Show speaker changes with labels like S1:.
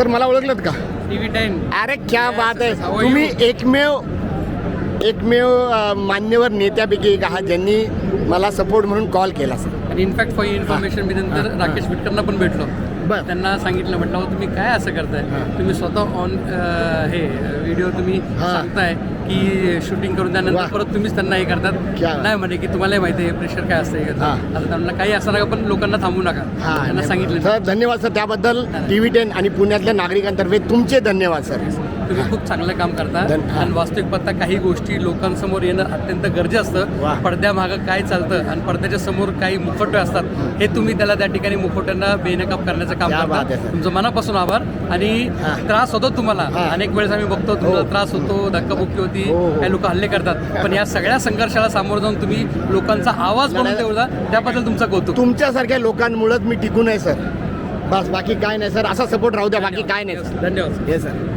S1: Sir मला ओळखलत का?
S2: TV10.
S1: अरे क्या बात आहे, तुम्ही एकमेव मान्यवर नेत्यापैकी एक आहात ज्यांनी मला सपोर्ट म्हणून कॉल केला सर.
S2: आणि इनफॅक्ट फॉर इन्फॉर्मेशन मी नंतर राकेश विटकरना पण भेटलो.
S1: बरं.
S2: त्यांना सांगितलं, म्हटलं "अहो, तुम्ही काय असं करताय, तुम्ही स्वतः ऑन हे व्हिडिओ तुम्ही सांगताय की शूटिंग करून त्यानंतर परत तुम्हीच त्यांना हे करतात. नाही म्हणे की तुम्हालाही माहिती आहे प्रेशर काय असतं. आता त्यांना काही असं नका, पण लोकांना थांबू नका, त्यांना सांगितलं.
S1: सर धन्यवाद सर त्याबद्दल. TV10 आणि पुण्यातल्या नागरिकांतर्फे तुमचे धन्यवाद सर.
S2: तुम्ही खूप चांगलं काम करता आणि वास्तविक पाहता काही गोष्टी लोकांसमोर येणं अत्यंत गरजेचं असतं. पडद्यामागं काय चालतं आणि पडद्याच्या समोर काही मुखवटे असतात, हे तुम्ही त्याला त्या ठिकाणी मुखवट्यांना बेनकाब करण्याचं काम करता. तुमचं मनापासून आभार. आणि त्रास होतो तुम्हाला, अनेक वेळेस आम्ही बघतो तुम्हाला त्रास होतो, धक्काबुक्की होती, काही लोक हल्ले करतात, पण या सगळ्या संघर्षाला सामोरं जाऊन तुम्ही लोकांचा आवाज बनवून ठेवला, त्याबद्दल तुमचं कौतुक.
S1: तुमच्यासारख्या लोकांमुळेच मी टिकून आहे सर. बस बाकी काय नाही सर, असा सपोर्ट राहू द्या, बाकी काय नाही.
S2: धन्यवाद.
S1: हे सर.